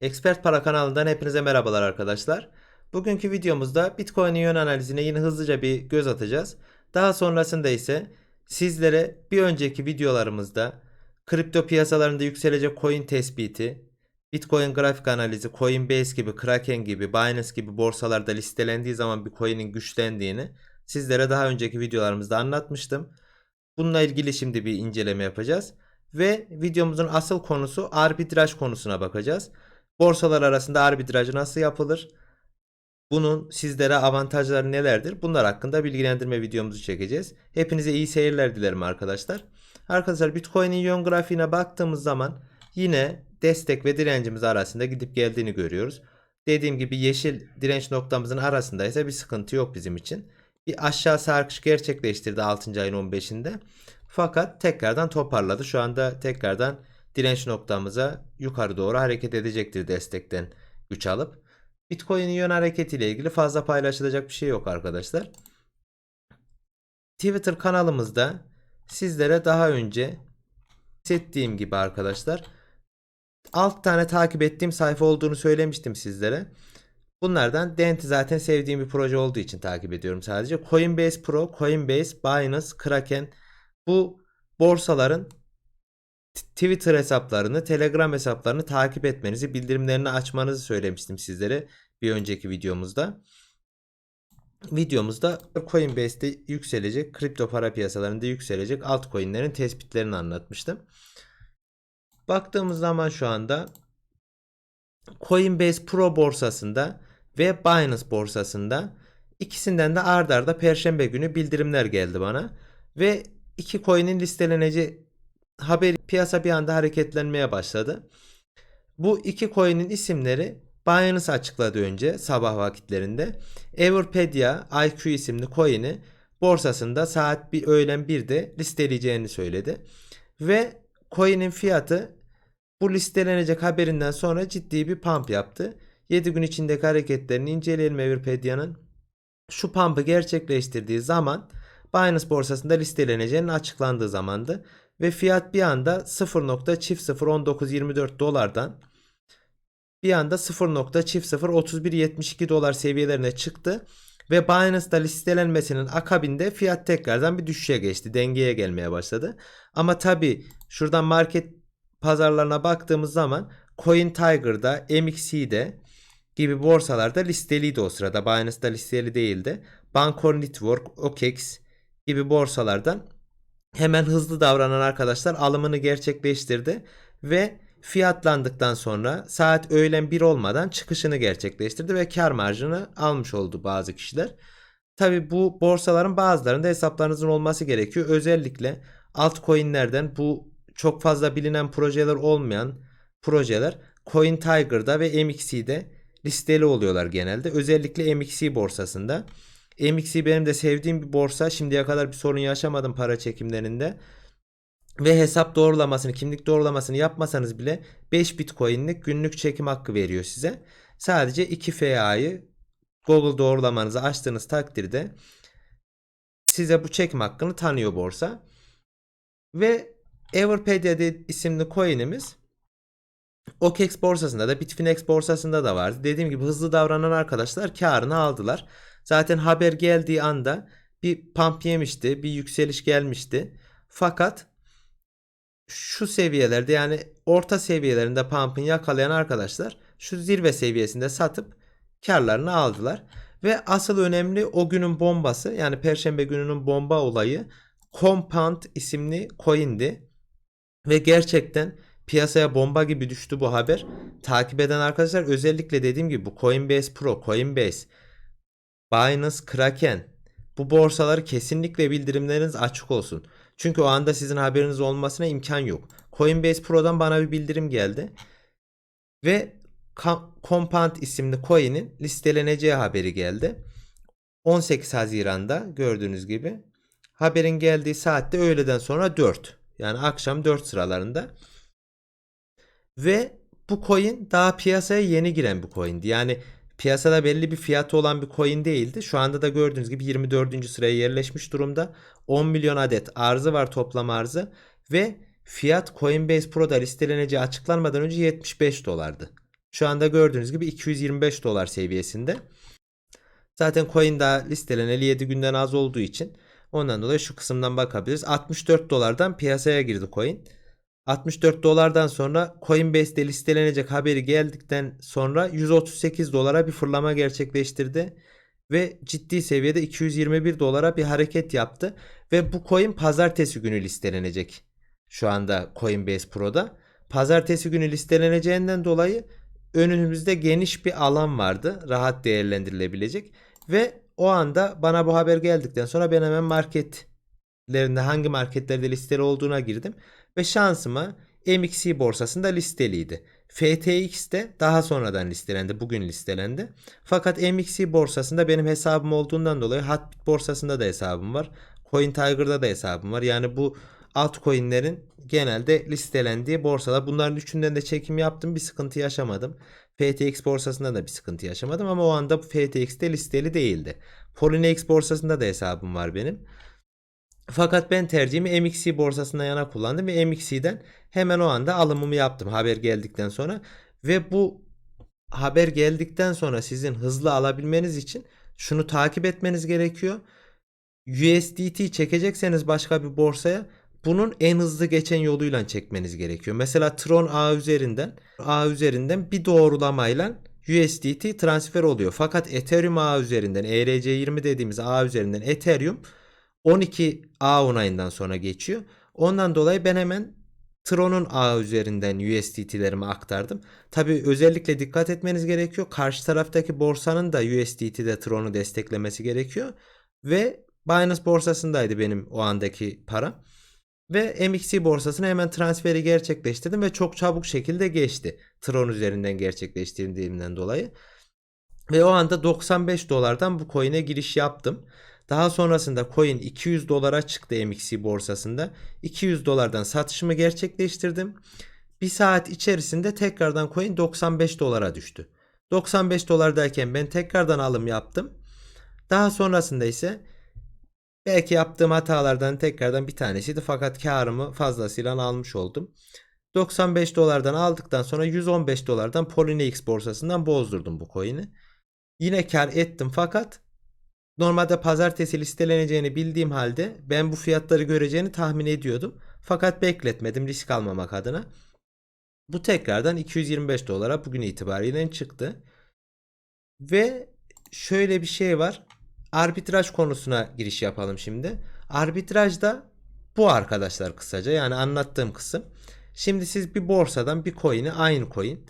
Expert Para kanalından hepinize merhabalar arkadaşlar. Bugünkü videomuzda Bitcoin'in yön analizine yine hızlıca bir göz atacağız. Daha sonrasında ise sizlere bir önceki videolarımızda kripto piyasalarında yükselecek coin tespiti, Bitcoin grafik analizi, Coinbase gibi, Kraken gibi, Binance gibi borsalarda listelendiği zaman bir coin'in güçlendiğini sizlere daha önceki videolarımızda anlatmıştım. Bununla ilgili şimdi bir inceleme yapacağız. Ve videomuzun asıl konusu arbitraj konusuna bakacağız. Borsalar arasında arbitraj nasıl yapılır? Bunun sizlere avantajları nelerdir? Bunlar hakkında bilgilendirme videomuzu çekeceğiz. Hepinize iyi seyirler dilerim arkadaşlar. Arkadaşlar Bitcoin'in yön grafiğine baktığımız zaman yine destek ve direncimiz arasında gidip geldiğini görüyoruz. Dediğim gibi yeşil direnç noktamızın arasındaysa bir sıkıntı yok bizim için. Bir aşağı sarkış gerçekleştirdi 6. ayın 15'inde. Fakat tekrardan toparladı. Şu anda tekrardan direnç noktamıza yukarı doğru hareket edecektir destekten güç alıp. Bitcoin'in yön hareketiyle ilgili fazla paylaşılacak bir şey yok arkadaşlar. Twitter kanalımızda sizlere daha önce hissettiğim gibi arkadaşlar 6 tane takip ettiğim sayfa olduğunu söylemiştim sizlere. Bunlardan Dent'i zaten sevdiğim bir proje olduğu için takip ediyorum sadece. Coinbase Pro, Coinbase, Binance, Kraken bu borsaların Twitter hesaplarını, Telegram hesaplarını takip etmenizi, bildirimlerini açmanızı söylemiştim sizlere bir önceki videomuzda. Videomuzda Coinbase'de yükselecek, kripto para piyasalarında yükselecek altcoin'lerin tespitlerini anlatmıştım. Baktığımız zaman şu anda Coinbase Pro borsasında ve Binance borsasında ikisinden de ard arda Perşembe günü bildirimler geldi bana. Ve iki coin'in listeleneceği haberi piyasa bir anda hareketlenmeye başladı. Bu iki coin'in isimleri Binance açıkladı önce sabah vakitlerinde. Everpedia IQ isimli coin'i borsasında saat bir öğlen 1'de listeleyeceğini söyledi. Ve coin'in fiyatı bu listelenecek haberinden sonra ciddi bir pump yaptı. 7 gün içindeki hareketlerini inceleyelim Everpedia'nın. Şu pump'ı gerçekleştirdiği zaman Binance borsasında listeleneceğinin açıklandığı zamandı. Ve fiyat bir anda 0.001924 dolardan bir anda 0.003172 dolar seviyelerine çıktı. Ve Binance'da listelenmesinin akabinde fiyat tekrardan bir düşüşe geçti. Dengeye gelmeye başladı. Ama tabi şuradan market pazarlarına baktığımız zaman CoinTiger'da, MXC'de gibi borsalarda listeliydi o sırada. Binance'da listeli değildi. Bancor Network, OKEX gibi borsalardan hemen hızlı davranan arkadaşlar alımını gerçekleştirdi ve fiyatlandıktan sonra saat öğlen 1 olmadan çıkışını gerçekleştirdi ve kar marjını almış oldu bazı kişiler. Tabi bu borsaların bazılarında hesaplarınızın olması gerekiyor. Özellikle altcoin'lerden bu çok fazla bilinen projeler olmayan projeler CoinTiger'da ve MXC'de listeli oluyorlar genelde. Özellikle MXC borsasında. MXC benim de sevdiğim bir borsa. Şimdiye kadar bir sorun yaşamadım para çekimlerinde. Ve hesap doğrulamasını, kimlik doğrulamasını yapmasanız bile 5 Bitcoin'lik günlük çekim hakkı veriyor size. Sadece 2 FA'yı Google doğrulamanızı açtığınız takdirde size bu çekim hakkını tanıyor borsa. Ve Everpedia isimli coin'imiz OKEX borsasında da Bitfinex borsasında da vardı. Dediğim gibi hızlı davranan arkadaşlar karını aldılar. Zaten haber geldiği anda bir pump yemişti, bir yükseliş gelmişti. Fakat şu seviyelerde yani orta seviyelerinde pump'ın yakalayan arkadaşlar şu zirve seviyesinde satıp karlarını aldılar. Ve asıl önemli o günün bombası yani Perşembe gününün bomba olayı Compound isimli coin'di. Ve gerçekten piyasaya bomba gibi düştü bu haber. Takip eden arkadaşlar özellikle dediğim gibi bu Coinbase Pro, Coinbase, Binance, Kraken bu borsaları kesinlikle bildirimleriniz açık olsun. Çünkü o anda sizin haberiniz olmasına imkan yok. Coinbase Pro'dan bana bir bildirim geldi. Ve Compound isimli coin'in listeleneceği haberi geldi. 18 Haziran'da gördüğünüz gibi. Haberin geldiği saatte öğleden sonra 4. Yani akşam 4 sıralarında. Ve bu coin daha piyasaya yeni giren bir coin'di. Yani piyasada belli bir fiyatı olan bir coin değildi. Şu anda da gördüğünüz gibi 24. sıraya yerleşmiş durumda. 10 milyon adet arzı var, toplam arzı. Ve fiyat Coinbase Pro'da listeleneceği açıklanmadan önce 75 dolardı. Şu anda gördüğünüz gibi 225 dolar seviyesinde. Zaten coin daha listeleneli 7 günden az olduğu için ondan dolayı şu kısımdan bakabiliriz. 64 dolardan piyasaya girdi coin. 64 dolardan sonra Coinbase'de listelenecek haberi geldikten sonra 138 dolara bir fırlama gerçekleştirdi. Ve ciddi seviyede 221 dolara bir hareket yaptı. Ve bu coin pazartesi günü listelenecek. Şu anda Coinbase Pro'da. Pazartesi günü listeleneceğinden dolayı önümüzde geniş bir alan vardı. Rahat değerlendirilebilecek. Ve o anda bana bu haber geldikten sonra ben hemen marketlerinde hangi marketlerde listeli olduğuna girdim. Ve şansıma MXC borsasında listeliydi. FTX de daha sonradan listelendi. Bugün listelendi. Fakat MXC borsasında benim hesabım olduğundan dolayı Hotbit borsasında da hesabım var. CoinTiger'da da hesabım var. Yani bu altcoin'lerin genelde listelendiği borsalar. Bunların üçünden de çekim yaptım. Bir sıkıntı yaşamadım. FTX borsasında da bir sıkıntı yaşamadım ama o anda FTX'te listeli değildi. Poloniex borsasında da hesabım var benim. Fakat ben tercihimi MXC borsasına yana kullandım ve MXC'den hemen o anda alımımı yaptım haber geldikten sonra. Ve bu haber geldikten sonra sizin hızlı alabilmeniz için şunu takip etmeniz gerekiyor. USDT çekecekseniz başka bir borsaya bunun en hızlı geçen yoluyla çekmeniz gerekiyor. Mesela Tron ağ üzerinden bir doğrulamayla USDT transfer oluyor. Fakat Ethereum ağ üzerinden ERC20 dediğimiz ağ üzerinden Ethereum 12 ağ onayından sonra geçiyor. Ondan dolayı ben hemen Tron'un ağı üzerinden USDT'lerimi aktardım. Tabi özellikle dikkat etmeniz gerekiyor. Karşı taraftaki borsanın da USDT'de Tron'u desteklemesi gerekiyor. Ve Binance borsasındaydı benim o andaki param. Ve MXC borsasına hemen transferi gerçekleştirdim ve çok çabuk şekilde geçti. Tron üzerinden gerçekleştirdiğimden dolayı. Ve o anda 95 dolardan bu coin'e giriş yaptım. Daha sonrasında coin 200 dolara çıktı MXC borsasında. 200 dolardan satışımı gerçekleştirdim. Bir saat içerisinde tekrardan coin 95 dolara düştü. 95 dolardayken ben tekrardan alım yaptım. Daha sonrasında ise belki yaptığım hatalardan tekrardan bir tanesiydi fakat karımı fazlasıyla almış oldum. 95 dolardan aldıktan sonra 115 dolardan Poloniex borsasından bozdurdum bu coin'i. Yine kar ettim fakat normalde pazartesi listeleneceğini bildiğim halde ben bu fiyatları göreceğini tahmin ediyordum. Fakat bekletmedim risk almamak adına. Bu tekrardan 225 dolara bugün itibariyle çıktı. Ve şöyle bir şey var. Arbitraj konusuna giriş yapalım şimdi. Arbitrajda bu arkadaşlar kısaca yani anlattığım kısım. Şimdi siz bir borsadan bir coin'i aynı coin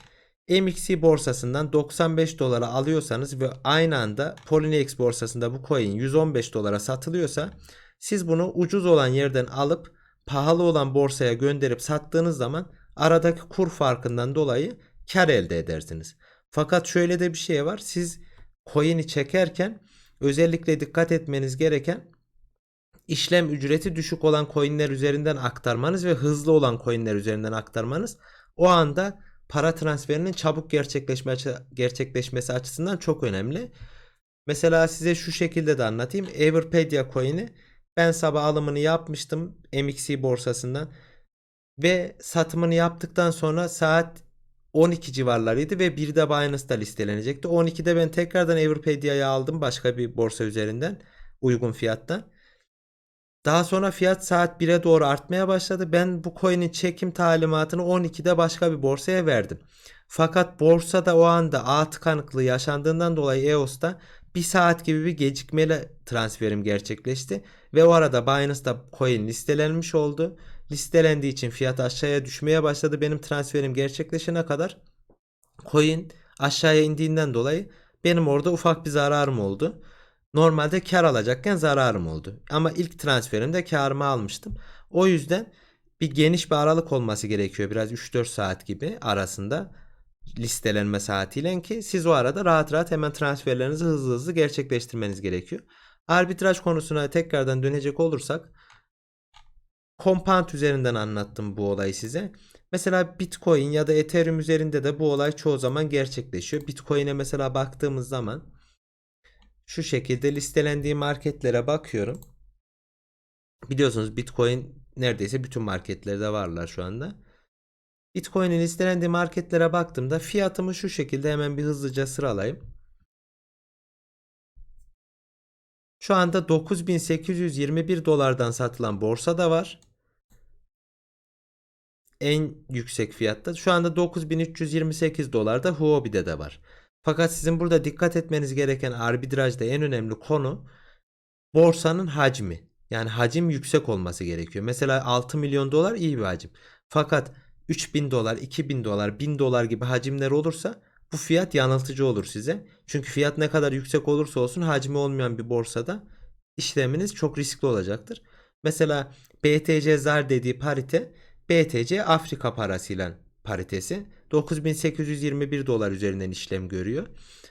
MXC borsasından 95 dolara alıyorsanız ve aynı anda Poloniex borsasında bu coin 115 dolara satılıyorsa siz bunu ucuz olan yerden alıp pahalı olan borsaya gönderip sattığınız zaman aradaki kur farkından dolayı kar elde edersiniz. Fakat şöyle de bir şey var. Siz coin'i çekerken özellikle dikkat etmeniz gereken işlem ücreti düşük olan coin'ler üzerinden aktarmanız ve hızlı olan coin'ler üzerinden aktarmanız o anda para transferinin çabuk gerçekleşmesi açısından çok önemli. Mesela size şu şekilde de anlatayım. Everpedia coin'i ben sabah alımını yapmıştım MXC borsasından ve satımını yaptıktan sonra saat 12 civarlarıydı ve bir de Binance'da listelenecekti. 12'de ben tekrardan Everpedia'yı aldım başka bir borsa üzerinden uygun fiyattan. Daha sonra fiyat saat 1'e doğru artmaya başladı. Ben bu coin'in çekim talimatını 12'de başka bir borsaya verdim. Fakat borsada o anda ağ tıkanıklığı yaşandığından dolayı EOS'ta bir saat gibi bir gecikmeli transferim gerçekleşti. Ve o arada Binance'da coin listelenmiş oldu. Listelendiği için fiyat aşağıya düşmeye başladı. Benim transferim gerçekleşene kadar coin aşağıya indiğinden dolayı benim orada ufak bir zararım oldu. Normalde kar alacakken zararım oldu. Ama ilk transferimde karımı almıştım. O yüzden bir geniş bir aralık olması gerekiyor. Biraz 3-4 saat gibi arasında listelenme saatiyle ki siz o arada rahat rahat hemen transferlerinizi hızlı hızlı gerçekleştirmeniz gerekiyor. Arbitraj konusuna tekrardan dönecek olursak Compound üzerinden anlattım bu olayı size. Mesela Bitcoin ya da Ethereum üzerinde de bu olay çoğu zaman gerçekleşiyor. Bitcoin'e mesela baktığımız zaman şu şekilde listelendiği marketlere bakıyorum. Biliyorsunuz Bitcoin neredeyse bütün marketlerde varlar şu anda. Bitcoin'in listelendiği marketlere baktığımda fiyatımı şu şekilde hemen bir hızlıca sıralayayım. Şu anda 9.821 dolardan satılan borsa da var. En yüksek fiyatta. Şu anda 9.328 dolarda Huobi'de de var. Fakat sizin burada dikkat etmeniz gereken arbitrajda en önemli konu borsanın hacmi. Yani hacim yüksek olması gerekiyor. Mesela 6 milyon dolar iyi bir hacim. Fakat 3.000 dolar, 2.000 dolar, 1.000 dolar gibi hacimler olursa bu fiyat yanıltıcı olur size. Çünkü fiyat ne kadar yüksek olursa olsun hacmi olmayan bir borsada işleminiz çok riskli olacaktır. Mesela BTC ZAR dediği parite BTC Afrika parasıyla paritesi 9.821 dolar üzerinden işlem görüyor.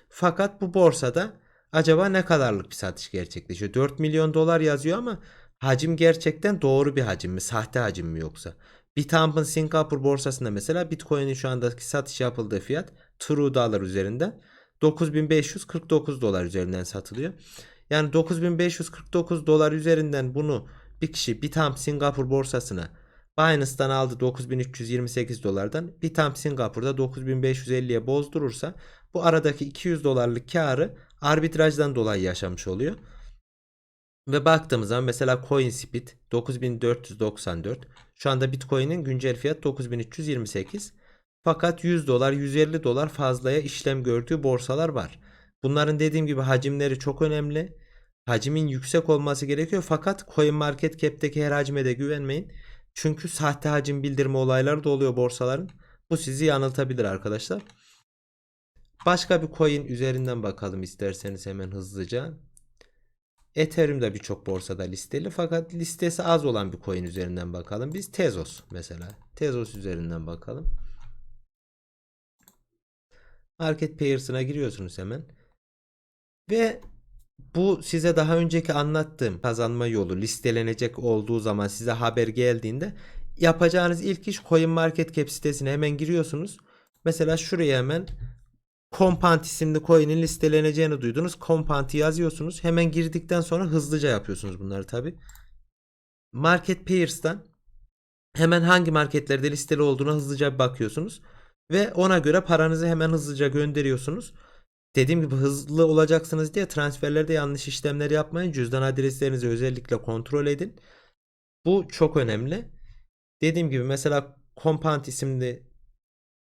Fakat bu borsada acaba ne kadarlık bir satış gerçekleşiyor? 4 milyon dolar yazıyor ama hacim gerçekten doğru bir hacim mi? Sahte hacim mi yoksa? Bitump'ın Singapur borsasında mesela Bitcoin'in şu andaki satış yapıldığı fiyat True Dollar üzerinden 9.549 dolar üzerinden satılıyor. Yani 9.549 dolar üzerinden bunu bir kişi Bitump Singapur borsasına Binance'dan aldı 9.328 dolardan. Bitump Singapur'da 9.550'ye bozdurursa bu aradaki 200 dolarlık karı arbitrajdan dolayı yaşamış oluyor. Ve baktığımız zaman mesela CoinSpeed 9494. Şu anda Bitcoin'in güncel fiyat 9328. Fakat 100 dolar 150 dolar fazlaya işlem gördüğü borsalar var. Bunların dediğim gibi hacimleri çok önemli. Hacmin yüksek olması gerekiyor. Fakat CoinMarketCap'teki her hacme de güvenmeyin. Çünkü sahte hacim bildirme olayları da oluyor borsaların. Bu sizi yanıltabilir arkadaşlar. Başka bir coin üzerinden bakalım isterseniz hemen hızlıca. Ethereum da birçok borsada listeli fakat listesi az olan bir coin üzerinden bakalım. Biz Tezos mesela. Tezos üzerinden bakalım. Market Pairs'ına giriyorsunuz hemen. Ve bu size daha önceki anlattığım kazanma yolu listelenecek olduğu zaman size haber geldiğinde yapacağınız ilk iş CoinMarketCap sitesine hemen giriyorsunuz. Mesela şuraya hemen Compound isimli coin'in listeleneceğini duydunuz. Compound'ı yazıyorsunuz. Hemen girdikten sonra hızlıca yapıyorsunuz bunları tabi. Market Pairs'tan hemen hangi marketlerde listeli olduğuna hızlıca bir bakıyorsunuz. Ve ona göre paranızı hemen hızlıca gönderiyorsunuz. Dediğim gibi hızlı olacaksınız diye transferlerde yanlış işlemler yapmayın. Cüzdan adreslerinizi özellikle kontrol edin. Bu çok önemli. Dediğim gibi mesela Compound isimli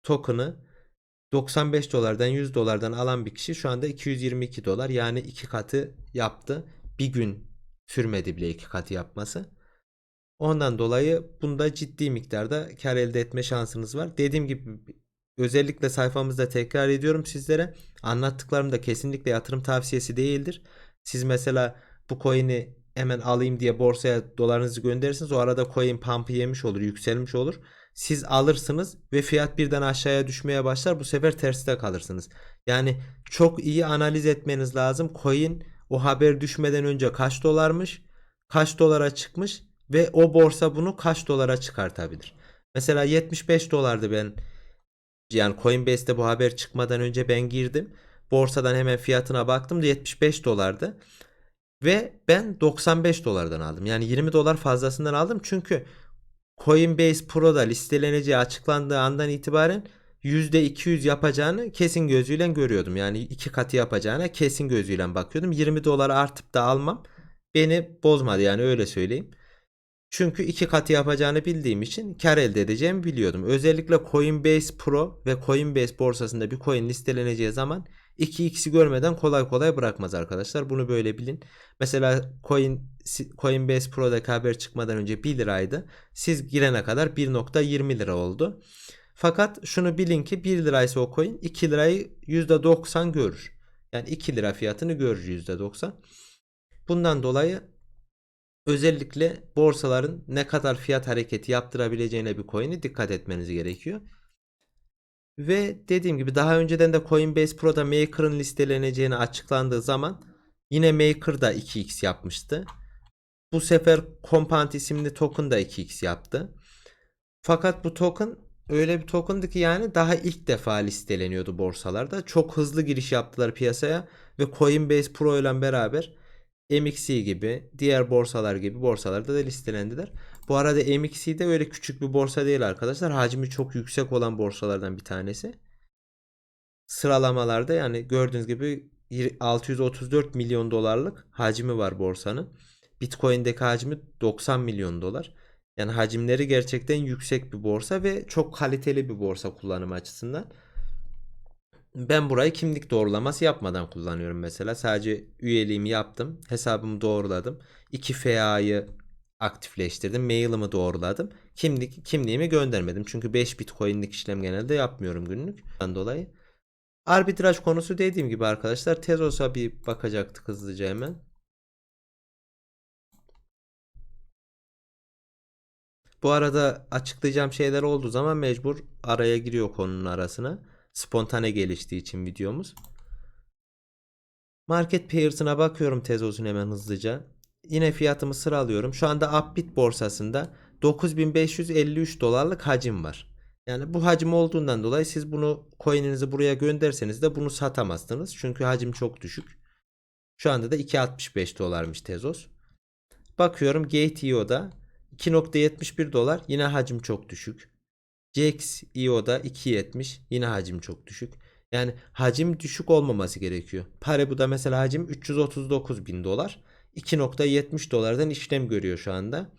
token'ı 95 dolardan 100 dolardan alan bir kişi şu anda 222 dolar yani iki katı yaptı. Bir gün sürmedi bile iki katı yapması. Ondan dolayı bunda ciddi miktarda kar elde etme şansınız var. Dediğim gibi özellikle sayfamızda tekrar ediyorum sizlere. Anlattıklarım da kesinlikle yatırım tavsiyesi değildir. Siz mesela bu coin'i hemen alayım diye borsaya dolarınızı gönderirsiniz. O arada coin pump'ı yemiş olur, yükselmiş olur. Siz alırsınız ve fiyat birden aşağıya düşmeye başlar. Bu sefer terste kalırsınız. Yani çok iyi analiz etmeniz lazım. Coin o haber düşmeden önce kaç dolarmış, kaç dolara çıkmış ve o borsa bunu kaç dolara çıkartabilir. Mesela 75 dolardı ben yani Coinbase'te bu haber çıkmadan önce ben girdim. Borsadan hemen fiyatına baktım da 75 dolardı. Ve ben 95 dolardan aldım. Yani 20 dolar fazlasından aldım. Çünkü Coinbase Pro'da listeleneceği açıklandığı andan itibaren %200 yapacağını kesin gözüyle görüyordum. Yani iki katı yapacağına kesin gözüyle bakıyordum. 20 dolar artıp da almam beni bozmadı yani öyle söyleyeyim. Çünkü iki katı yapacağını bildiğim için kar elde edeceğimi biliyordum. Özellikle Coinbase Pro ve Coinbase borsasında bir coin listeleneceği zaman 2x'i görmeden kolay kolay bırakmaz arkadaşlar. Bunu böyle bilin. Mesela Coinbase Pro'daki haber çıkmadan önce 1 liraydı. Siz girene kadar 1.20 lira oldu. Fakat şunu bilin ki 1 liraysa o coin 2 lirayı %90 görür. Yani 2 lira fiyatını görür %90. Bundan dolayı özellikle borsaların ne kadar fiyat hareketi yaptırabileceğine bir coin'e dikkat etmeniz gerekiyor. Ve dediğim gibi daha önceden de Coinbase Pro'da Maker'ın listeleneceğini açıklandığı zaman yine Maker da 2x yapmıştı. Bu sefer Compound isimli token da 2x yaptı. Fakat bu token öyle bir token'dı ki yani daha ilk defa listeleniyordu borsalarda. Çok hızlı giriş yaptılar piyasaya ve Coinbase Pro ile beraber MXC gibi diğer borsalar gibi borsalarda da listelendiler. Bu arada MXC de öyle küçük bir borsa değil arkadaşlar. Hacmi çok yüksek olan borsalardan bir tanesi. Sıralamalarda yani gördüğünüz gibi 634 milyon dolarlık hacmi var borsanın. Bitcoin'deki hacmi 90 milyon dolar. Yani hacimleri gerçekten yüksek bir borsa ve çok kaliteli bir borsa kullanım açısından. Ben burayı kimlik doğrulaması yapmadan kullanıyorum mesela. Sadece üyeliğimi yaptım. Hesabımı doğruladım. 2 FA'yı aktifleştirdim. Mailimi doğruladım. Kimliğimi göndermedim. Çünkü 5 Bitcoin'lik işlem genelde yapmıyorum günlük. Bundan dolayı. Arbitraj konusu dediğim gibi arkadaşlar. Tezos'a bir bakacaktık hızlıca hemen. Bu arada açıklayacağım şeyler olduğu zaman mecbur araya giriyor konunun arasına. Spontane geliştiği için videomuz. Market pairs'ına bakıyorum Tezos'un hemen hızlıca. Yine fiyatımı sıralıyorum. Şu anda Upbit borsasında 9553 dolarlık hacim var. Yani bu hacim olduğundan dolayı siz bunu coin'inizi buraya gönderseniz de bunu satamazsınız. Çünkü hacim çok düşük. Şu anda da 2.65 dolarmış Tezos. Bakıyorum Gate.io'da 2.71 dolar, yine hacim çok düşük. JX.io'da 2.70, yine hacim çok düşük. Yani hacim düşük olmaması gerekiyor. Parebu'da mesela hacim 339 bin dolar. 2.70 dolardan işlem görüyor şu anda.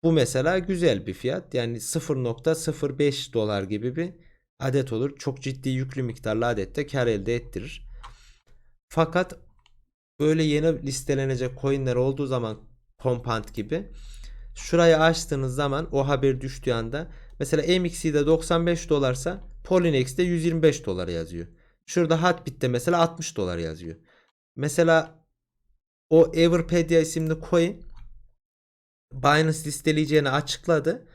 Bu mesela güzel bir fiyat. Yani 0.05 dolar gibi bir adet olur. Çok ciddi yüklü miktarlı adette kar elde ettirir. Fakat böyle yeni listelenecek coinler olduğu zaman Compound gibi şurayı açtığınız zaman o haber düştüğü anda mesela MXC'de 95 dolarsa Polinex'te 125 dolar yazıyor. Şurada Hotbit'te mesela 60 dolar yazıyor. Mesela o Everpedia isimli coin Binance listeleyeceğini açıkladı.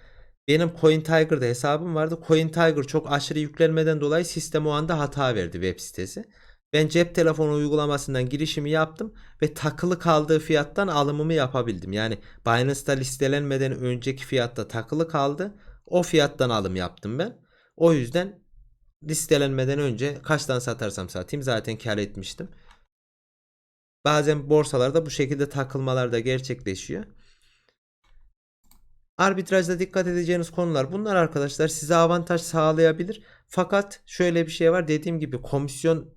Benim CoinTiger'da hesabım vardı. CoinTiger çok aşırı yüklenmeden dolayı sistem o anda hata verdi, web sitesi. Ben cep telefonu uygulamasından girişimi yaptım ve takılı kaldığı fiyattan alımımı yapabildim. Yani Binance'da listelenmeden önceki fiyatta takılı kaldı. O fiyattan alım yaptım ben. O yüzden listelenmeden önce kaçtan satarsam satayım zaten kar etmiştim. Bazen borsalarda bu şekilde takılmalar da gerçekleşiyor. Arbitrajda dikkat edeceğiniz konular bunlar arkadaşlar. Size avantaj sağlayabilir. Fakat şöyle bir şey var. Dediğim gibi komisyon,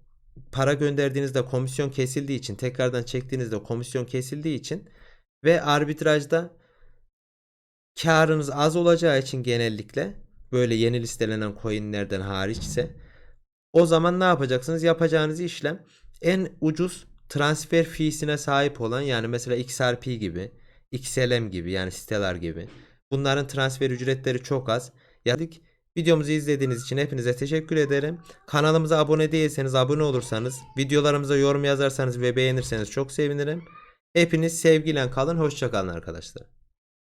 para gönderdiğinizde komisyon kesildiği için, tekrardan çektiğinizde komisyon kesildiği için ve arbitrajda karınız az olacağı için genellikle böyle yeni listelenen coinlerden hariçse o zaman ne yapacaksınız? Yapacağınız işlem en ucuz transfer fee'sine sahip olan, yani mesela XRP gibi, XLM gibi, yani Stellar gibi. Bunların transfer ücretleri çok az. Yadık. Videomuzu izlediğiniz için hepinize teşekkür ederim. Kanalımıza abone değilseniz abone olursanız, videolarımıza yorum yazarsanız ve beğenirseniz çok sevinirim. Hepiniz sevgiyle kalın. Hoşça kalın arkadaşlar.